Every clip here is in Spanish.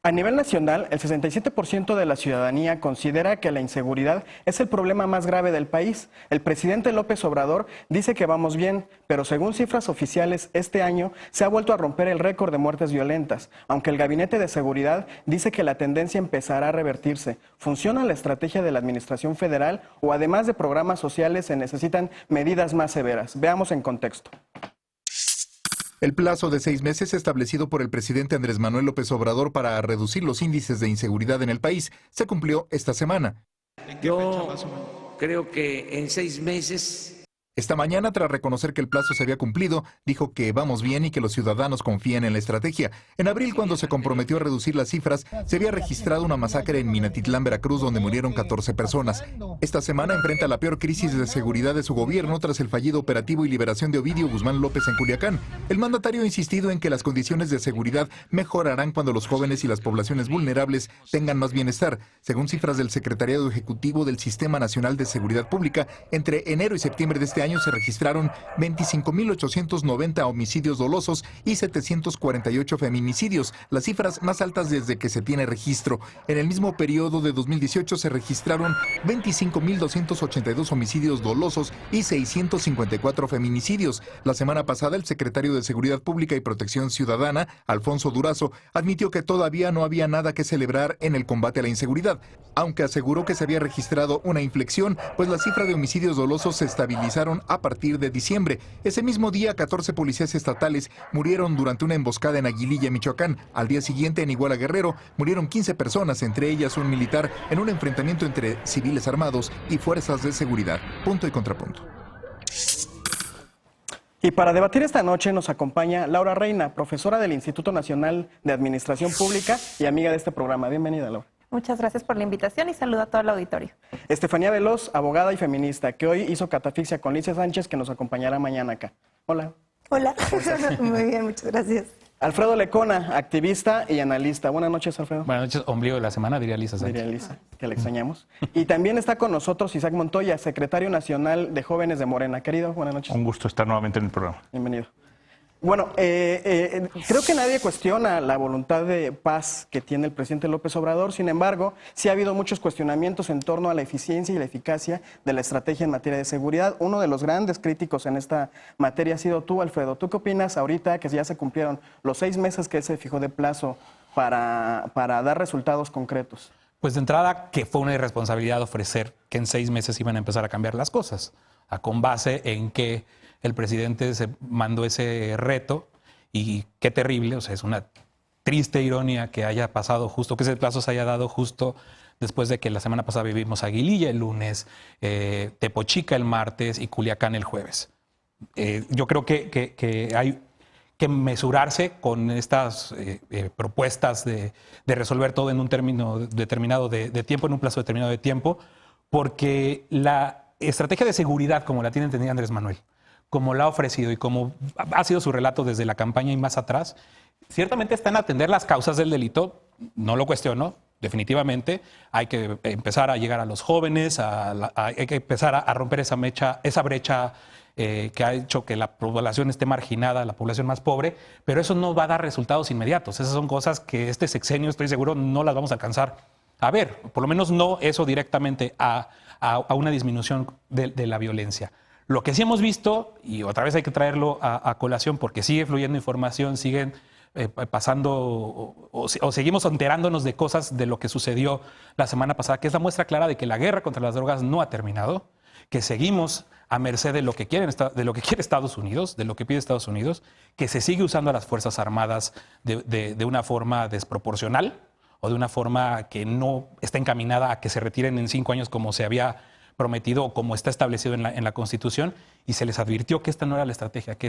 A nivel nacional, el 67% de la ciudadanía considera que la inseguridad es el problema más grave del país. El presidente López Obrador dice que vamos bien, pero según cifras oficiales, este año se ha vuelto a romper el récord de muertes violentas, aunque el Gabinete de Seguridad dice que la tendencia empezará a revertirse. ¿Funciona la estrategia de la Administración Federal o además de programas sociales se necesitan medidas más severas? Veamos en contexto. El plazo de 6 meses establecido por el presidente Andrés Manuel López Obrador para reducir los índices de inseguridad en el país se cumplió esta semana. Yo creo que en 6 meses... Esta mañana, tras reconocer que el plazo se había cumplido, dijo que vamos bien y que los ciudadanos confían en la estrategia. En abril, cuando se comprometió a reducir las cifras, se había registrado una masacre en Minatitlán, Veracruz, donde murieron 14 personas. Esta semana enfrenta la peor crisis de seguridad de su gobierno tras el fallido operativo y liberación de Ovidio Guzmán López en Culiacán. El mandatario ha insistido en que las condiciones de seguridad mejorarán cuando los jóvenes y las poblaciones vulnerables tengan más bienestar. Según cifras del Secretariado Ejecutivo del Sistema Nacional de Seguridad Pública, entre enero y septiembre de este año se registraron 25.890 homicidios dolosos y 748 feminicidios, las cifras más altas desde que se tiene registro. En el mismo periodo de 2018 se registraron 25.282 homicidios dolosos y 654 feminicidios. La semana pasada, el secretario de Seguridad Pública y Protección Ciudadana, Alfonso Durazo, admitió que todavía no había nada que celebrar en el combate a la inseguridad, aunque aseguró que se había registrado una inflexión, pues la cifra de homicidios dolosos se estabilizaron a partir de diciembre. Ese mismo día, 14 policías estatales murieron durante una emboscada en Aguililla, Michoacán. Al día siguiente, en Iguala Guerrero, murieron 15 personas, entre ellas un militar, en un enfrentamiento entre civiles armados y fuerzas de seguridad. Punto y contrapunto. Y para debatir esta noche nos acompaña Laura Reina, profesora del Instituto Nacional de Administración Pública y amiga de este programa. Bienvenida, Laura. Muchas gracias por la invitación y saludo a todo el auditorio. Estefanía Veloz, abogada y feminista, que hoy hizo catafixia con Licia Sánchez, que nos acompañará mañana acá. Hola. Hola. Muy bien, muchas gracias. Alfredo Lecona, activista y analista. Buenas noches, Alfredo. Buenas noches, ombligo de la semana, diría Lisa Sánchez. Diría Lisa, que le extrañamos. Y también está con nosotros Isaac Montoya, secretario nacional de Jóvenes de Morena. Querido, buenas noches. Un gusto estar nuevamente en el programa. Bienvenido. Bueno, creo que nadie cuestiona la voluntad de paz que tiene el presidente López Obrador. Sin embargo, sí ha habido muchos cuestionamientos en torno a la eficiencia y la eficacia de la estrategia en materia de seguridad. Uno de los grandes críticos en esta materia ha sido tú, Alfredo. ¿Tú qué opinas ahorita que ya se cumplieron los 6 meses que se fijó de plazo para dar resultados concretos? Pues de entrada, que fue una irresponsabilidad ofrecer que en 6 meses iban a empezar a cambiar las cosas, con base en que el presidente se mandó ese reto y qué terrible, o sea, es una triste ironía que haya pasado justo, que ese plazo se haya dado justo después de que la semana pasada vivimos Aguililla el lunes, Tepochica el martes y Culiacán el jueves. Yo creo que hay que mesurarse con estas propuestas de resolver todo en un término determinado de tiempo, en un plazo determinado de tiempo, porque la estrategia de seguridad, como la tiene entendida Andrés Manuel, como la ha ofrecido y como ha sido su relato desde la campaña y más atrás, ciertamente está en atender las causas del delito, no lo cuestiono, definitivamente. Hay que empezar a llegar a los jóvenes, hay que empezar a romper esa brecha que ha hecho que la población esté marginada, la población más pobre, pero eso no va a dar resultados inmediatos. Esas son cosas que este sexenio, estoy seguro, no las vamos a alcanzar a ver, por lo menos no eso directamente a una disminución de la violencia. Lo que sí hemos visto, y otra vez hay que traerlo a colación porque sigue fluyendo información, siguen pasando o seguimos enterándonos de cosas de lo que sucedió la semana pasada, que es la muestra clara de que la guerra contra las drogas no ha terminado, que seguimos a merced de lo que quiere Estados Unidos, de lo que pide Estados Unidos, que se sigue usando a las Fuerzas Armadas de una forma desproporcional o de una forma que no está encaminada a que se retiren en 5 años como se había prometido o como está establecido en la Constitución, y se les advirtió que esta no era la estrategia, que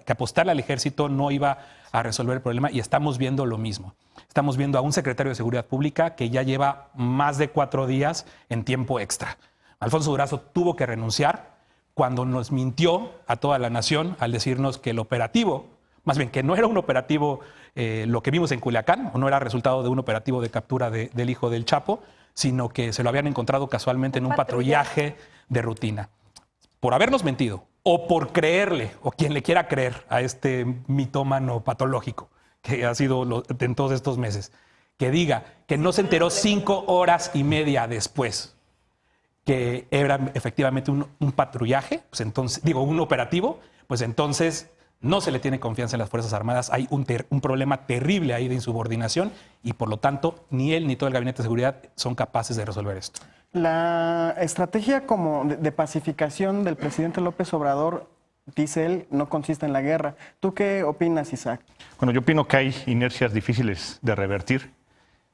apostarle al ejército no iba a resolver el problema, y estamos viendo lo mismo. Estamos viendo a un secretario de Seguridad Pública que ya lleva más de 4 días en tiempo extra. Alfonso Durazo tuvo que renunciar cuando nos mintió a toda la nación al decirnos que el operativo, más bien que no era un operativo lo que vimos en Culiacán, o no era resultado de un operativo de captura del hijo del Chapo, sino que se lo habían encontrado casualmente en un patrullaje de rutina. Por habernos mentido, o por creerle, o quien le quiera creer a este mitómano patológico, que ha sido en todos estos meses, que diga que no se enteró 5 horas y media después que era efectivamente un patrullaje, pues entonces, un operativo, pues entonces no se le tiene confianza en las Fuerzas Armadas. Hay un problema terrible ahí de insubordinación y por lo tanto ni él ni todo el Gabinete de Seguridad son capaces de resolver esto. La estrategia como de pacificación del presidente López Obrador, dice él, no consiste en la guerra. ¿Tú qué opinas, Isaac? Bueno, yo opino que hay inercias difíciles de revertir.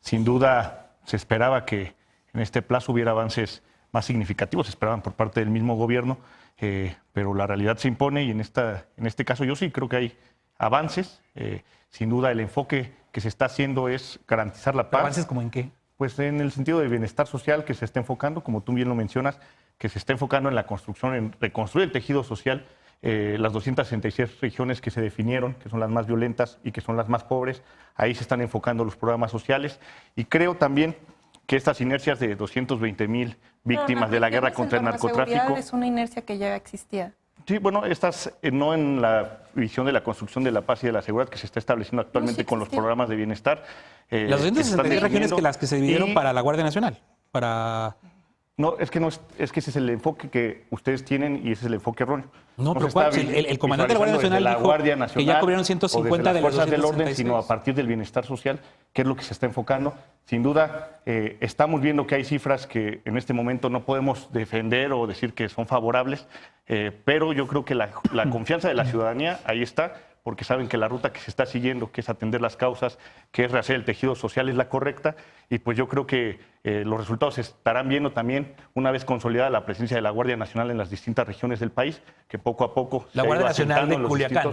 Sin duda se esperaba que en este plazo hubiera avances más significativos, se esperaban por parte del mismo gobierno, pero la realidad se impone y en este caso yo sí creo que hay avances. Sin duda el enfoque que se está haciendo es garantizar la paz. ¿Avances como en qué? Pues en el sentido de bienestar social que se está enfocando, como tú bien lo mencionas, que se está enfocando en la construcción, en reconstruir el tejido social. Las 266 regiones que se definieron, que son las más violentas y que son las más pobres, ahí se están enfocando los programas sociales. Y creo también que estas inercias de 220,000 víctimas de la guerra contra el narcotráfico... Es una inercia que ya existía. Sí, bueno, estas no en la visión de la construcción de la paz y de la seguridad que se está estableciendo actualmente con los programas de bienestar. Las 266 regiones que las que se dividieron para la Guardia Nacional, para... No, es que ese es el enfoque que ustedes tienen y ese es el enfoque erróneo. No, pero se está el comandante de la Guardia Nacional la dijo Guardia Nacional, que ya cubrieron 150 de las fuerzas del orden, 266. sino a partir del bienestar social, que es lo que se está enfocando. Sin duda, estamos viendo que hay cifras que en este momento no podemos defender o decir que son favorables, pero yo creo que la confianza de la ciudadanía ahí está, porque saben que la ruta que se está siguiendo, que es atender las causas, que es rehacer el tejido social, es la correcta. Y pues yo creo que los resultados se estarán viendo también una vez consolidada la presencia de la Guardia Nacional en las distintas regiones del país, que poco a poco... La Guardia Nacional de Culiacán.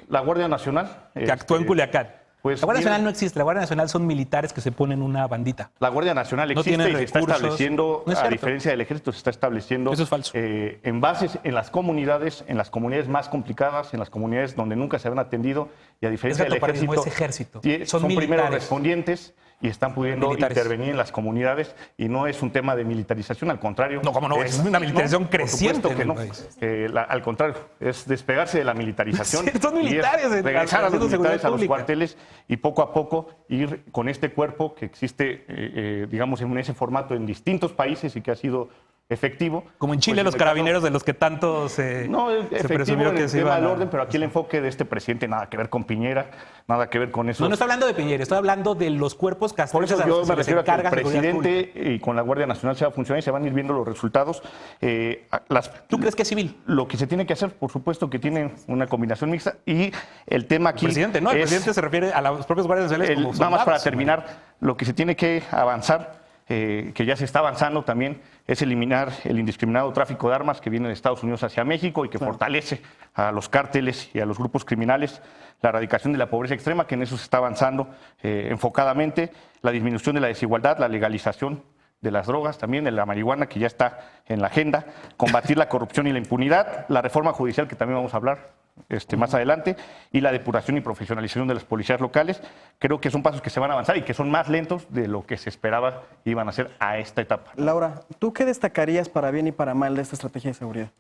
La Guardia Nacional... Que actuó en Culiacán. Pues, la Guardia Nacional no existe. La Guardia Nacional son militares que se ponen una bandita. La Guardia Nacional No existe y se está recursos. estableciendo, No es a cierto. diferencia del ejército, se está estableciendo Eso es falso. en bases en las comunidades más complicadas, en las comunidades donde nunca se habían atendido, y a diferencia del gatoparrismo, ejército, es ejército. son Son primeros militares. respondientes y están pudiendo Militares. intervenir en las comunidades, y no es un tema de militarización, al contrario. No, ¿cómo no? Es una militarización por supuesto creciente que en no. el país. Al contrario, es despegarse de la militarización. Sí, son y es militares en regresar a los haciendo militares a los seguridad cuarteles y poco a poco ir con este cuerpo que existe, digamos, en ese formato en distintos países y que ha sido efectivo. Como en Chile, Pues, los el caso- carabineros de los que tanto se efectivo presumió en que el se tema iban del a... orden, pero aquí el enfoque de este presidente nada que ver con Piñera, nada que ver con eso. No está hablando de Piñera, estoy hablando de los cuerpos Por castrenses eso a los yo que me se les refiero a que el encarga seguridad pública. presidente y con la Guardia Nacional se va a funcionar y se van a ir viendo los resultados. ¿Tú crees que es civil? Lo que se tiene que hacer, por supuesto, que tiene una combinación mixta, y el tema aquí... El presidente, no, el es presidente se refiere a los propios guardias nacionales como nada más para soldados. terminar, lo que se tiene que avanzar, que ya se está avanzando también, es eliminar el indiscriminado tráfico de armas que viene de Estados Unidos hacia México y que fortalece a los cárteles y a los grupos criminales, la erradicación de la pobreza extrema, que en eso se está avanzando enfocadamente, la disminución de la desigualdad, la legalización de las drogas, también de la marihuana, que ya está en la agenda, combatir la corrupción y la impunidad, la reforma judicial, que también vamos a hablar más adelante, y la depuración y profesionalización de las policías locales. Creo que son pasos que se van a avanzar y que son más lentos de lo que se esperaba iban a ser a esta etapa. Laura, ¿tú qué destacarías para bien y para mal de esta estrategia de seguridad?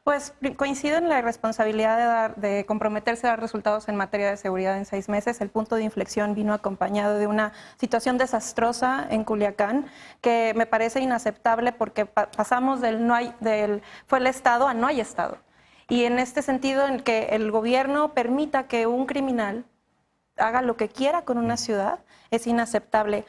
Pues coincido en la responsabilidad de comprometerse a dar resultados en materia de seguridad en 6 meses. El punto de inflexión vino acompañado de una situación desastrosa en Culiacán que me parece inaceptable porque pasamos fue el Estado a no hay Estado. Y en este sentido, en que el gobierno permita que un criminal haga lo que quiera con una ciudad, es inaceptable.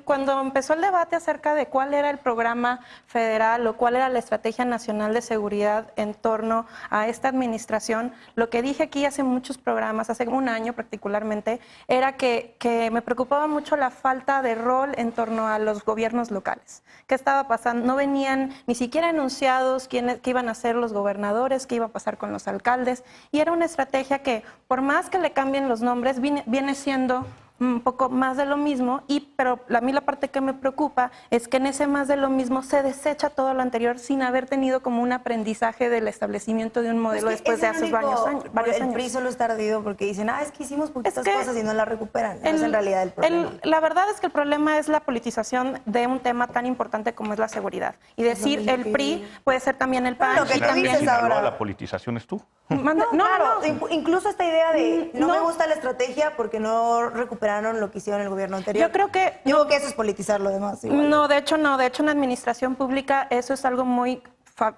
Cuando empezó el debate acerca de cuál era el programa federal o cuál era la estrategia nacional de seguridad en torno a esta administración, lo que dije aquí hace muchos programas, hace un año particularmente, era que me preocupaba mucho la falta de rol en torno a los gobiernos locales. ¿Qué estaba pasando? No venían ni siquiera enunciados qué iban a hacer los gobernadores, qué iba a pasar con los alcaldes, y era una estrategia que, por más que le cambien los nombres, viene siendo un poco más de lo mismo, pero a mí la parte que me preocupa es que en ese más de lo mismo se desecha todo lo anterior sin haber tenido como un aprendizaje del establecimiento de un modelo después de hace varios años. El PRI solo está ardido porque dicen, es que hicimos poquitas cosas y no las recuperan. No es en realidad el problema. La verdad es que el problema es la politización de un tema tan importante como es la seguridad. Y decir el PRI puede ser también el PAN. Lo que y tú también dices ahora. La politización es tú. Claro, incluso esta idea de no me gusta la estrategia porque no recuperaron lo que hicieron el gobierno anterior. Yo creo que... Digo que eso es politizar lo demás. Igual. No, de hecho no. De hecho, en la administración pública eso es algo muy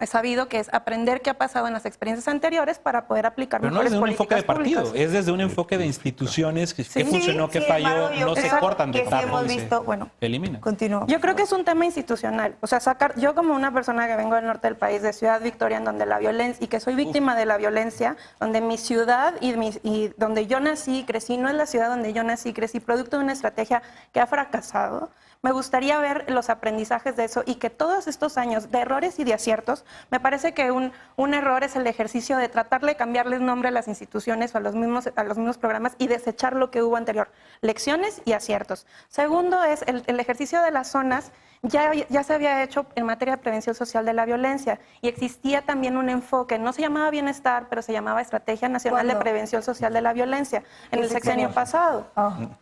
sabido, que es aprender qué ha pasado en las experiencias anteriores para poder aplicar Pero no mejores desde un enfoque de políticas partido, públicas. es desde un enfoque de instituciones, qué funcionó, qué sin falló, embargo, yo no se creo cortan de que sí tajo hemos y se visto, bueno, eliminan. Continúo. Yo creo que es un tema institucional. O sea, yo como una persona que vengo del norte del país, de Ciudad Victoria, en donde la violencia, y que soy víctima de la violencia, donde mi ciudad y donde yo nací y crecí, no es la ciudad donde yo nací y crecí, producto de una estrategia que ha fracasado, me gustaría ver los aprendizajes de eso y que todos estos años de errores y de aciertos, me parece que un error es el ejercicio de tratar de cambiarles nombre a las instituciones o a los mismos programas y desechar lo que hubo anterior. Lecciones y aciertos. Segundo es el ejercicio de las zonas. Ya se había hecho en materia de prevención social de la violencia y existía también un enfoque, no se llamaba bienestar, pero se llamaba Estrategia Nacional de Prevención Social de la Violencia en el sexenio pasado.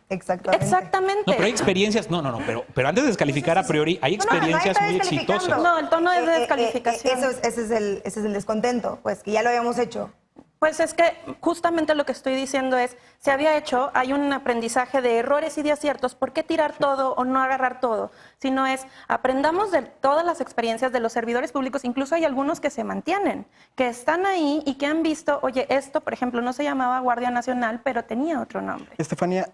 Exactamente. Exactamente. No, pero hay experiencias, pero antes de descalificar a priori, hay experiencias muy exitosas. No, el tono es de descalificación. Ese es el descontento, pues que ya lo habíamos hecho. Pues es que justamente lo que estoy diciendo es, se había hecho, hay un aprendizaje de errores y de aciertos, ¿por qué tirar todo o no agarrar todo? Sino es, aprendamos de todas las experiencias de los servidores públicos, incluso hay algunos que se mantienen, que están ahí y que han visto, oye, esto, por ejemplo, no se llamaba Guardia Nacional, pero tenía otro nombre. Estefanía,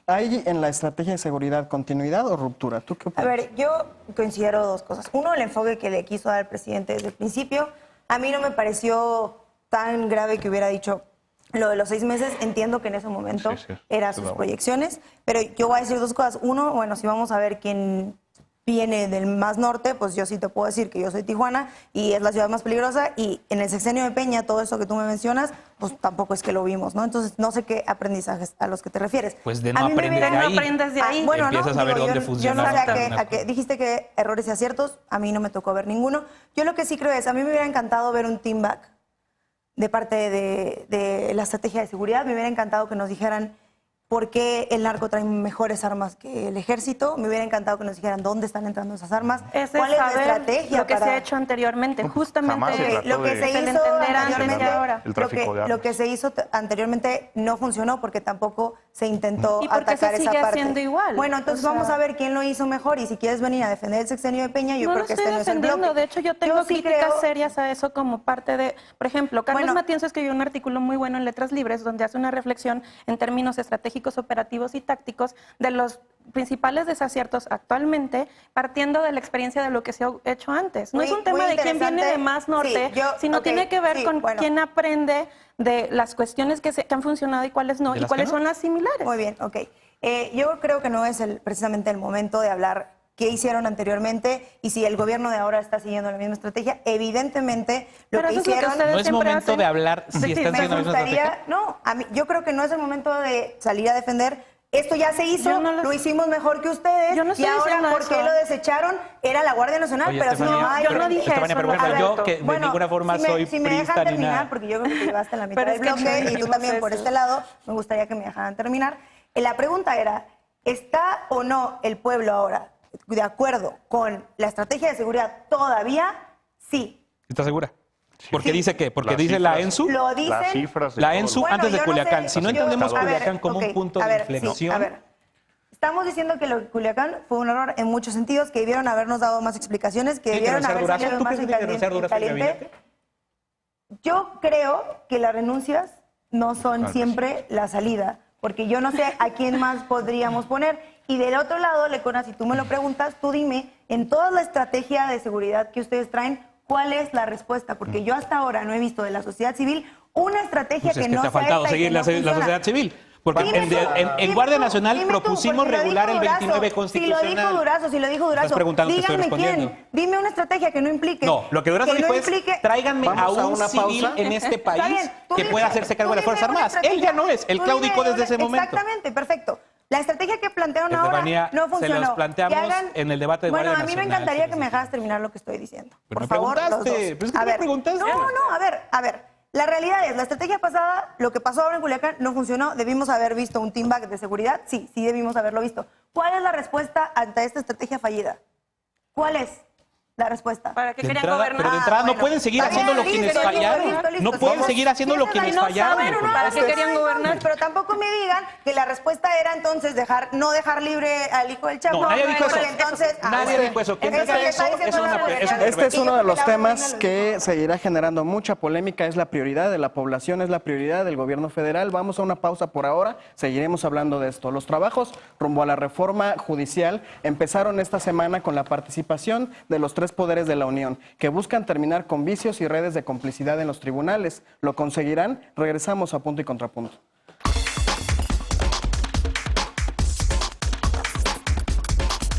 ¿hay en la estrategia de seguridad continuidad o ruptura? ¿Tú qué opinas? A ver, yo considero dos cosas. Uno, el enfoque que le quiso dar el presidente desde el principio. A mí no me pareció tan grave que hubiera dicho lo de los 6 meses. Entiendo que en ese momento eran sus proyecciones, pero yo voy a decir dos cosas. Uno, bueno, si vamos a ver quién viene del más norte, pues yo sí te puedo decir que yo soy Tijuana y es la ciudad más peligrosa, y en el sexenio de Peña, todo eso que tú me mencionas, pues tampoco es que lo vimos, ¿no? Entonces, no sé qué aprendizajes a los que te refieres. Pues de no aprendes de ahí. Bueno, empiezas a ver dónde funciona. Yo no sé dijiste que errores y aciertos, a mí no me tocó ver ninguno. Yo lo que sí creo es, a mí me hubiera encantado ver un team back de parte de la estrategia de seguridad. Me hubiera encantado que nos dijeran por qué el narco trae mejores armas que el ejército. Me hubiera encantado que nos dijeran dónde están entrando esas armas. ¿Cuál es la estrategia? Lo que se ha hecho anteriormente, justamente lo que se hizo anteriormente, lo que se hizo anteriormente no funcionó porque tampoco se intentó atacar esa parte. Haciendo igual. Bueno, entonces vamos a ver quién lo hizo mejor, y si quieres venir a defender el sexenio de Peña, yo creo que este no es el bloque. De hecho, yo tengo críticas serias a eso como parte de, por ejemplo, Carlos Matienzo escribió un artículo muy bueno en Letras Libres donde hace una reflexión en términos estratégicos, operativos y tácticos de los principales desaciertos actualmente, partiendo de la experiencia de lo que se ha hecho antes. No es un tema de quién viene de más norte, sino tiene que ver con quién aprende de las cuestiones que han funcionado y cuáles no, y cuáles son las similares. Muy bien, ok. Yo creo que no es precisamente el momento de hablar qué hicieron anteriormente y si el gobierno de ahora está siguiendo la misma estrategia. Evidentemente, lo que hicieron... No es momento de hablar si están siguiendo la misma estrategia. No, yo creo que no es el momento de salir a defender. Esto ya se hizo, lo hicimos mejor que ustedes, y ahora, ¿por qué lo desecharon? Era la Guardia Nacional, oye, pero Estefanía, yo no dije eso. Pero bueno, yo que de ninguna forma soy si me dejan terminar, porque yo creo que te llevaste la mitad del bloque, y tú también por este lado, me gustaría que me dejaran terminar. La pregunta era, ¿está o no el pueblo ahora de acuerdo con la estrategia de seguridad todavía? Sí. ¿Estás segura? ¿Porque dice qué? ¿Porque dice la ENSU? Lo dicen. Las cifras de la ENSU antes de Culiacán. No sé, si no entendemos Culiacán como un punto de inflexión. Estamos diciendo que lo de Culiacán fue un error en muchos sentidos, que debieron habernos dado más explicaciones, que debieron haber salido más en caliente. Yo creo que las renuncias no son siempre la salida, porque yo no sé a quién más podríamos poner. Y del otro lado, Lecona, si tú me lo preguntas, tú dime, en toda la estrategia de seguridad que ustedes traen, ¿cuál es la respuesta? Porque yo hasta ahora no he visto de la sociedad civil una estrategia que no sea esta. Te ha faltado seguir la sociedad civil. Porque en Guardia Nacional propusimos regular el 29 constitucional. Si lo dijo Durazo, Estás preguntando, te estoy respondiendo. ¿Quién? Dime una estrategia que no implique. No, lo que Durazo dijo es, tráiganme a un civil en este país que pueda hacerse cargo de las Fuerzas Armadas. Él ya no es, él claudicó desde ese momento. Exactamente, perfecto. La estrategia que plantearon Estefanía, ahora no funcionó. se los planteamos en el debate de Bueno, Guardia a mí me Nacional, encantaría que sí, me sí. dejaras terminar lo que estoy diciendo. Pero Por me favor, los dos. preguntaste, pero es que tú me preguntaste. No, a ver. La realidad es, la estrategia pasada, lo que pasó ahora en Culiacán no funcionó. Debimos haber visto un team back de seguridad. Sí, debimos haberlo visto. ¿Cuál es la respuesta ante esta estrategia fallida? ¿Cuál es la respuesta? ¿Para qué De querían entrada, gobernar? pero de entrada no bueno. pueden seguir Está bien, haciendo lo listo, quienes listo, fallaron. listo, No pueden Vamos. seguir haciendo lo Si quienes esa es la fallaron. no saben, ¿Para qué querían gobernar? Pero tampoco me digan que la respuesta era entonces no dejar libre al hijo del Chapo. No, nadie dijo eso. Entonces, Nadie dijo eso. Quien diga eso es Este es uno de los temas que seguirá generando mucha polémica. Es la prioridad de la población, es la prioridad del gobierno federal. Vamos a una pausa por ahora. Seguiremos hablando de esto. Los trabajos rumbo a la reforma judicial empezaron esta semana con la participación de los 3 poderes de la Unión, que buscan terminar con vicios y redes de complicidad en los tribunales. ¿Lo conseguirán? Regresamos a Punto y Contrapunto.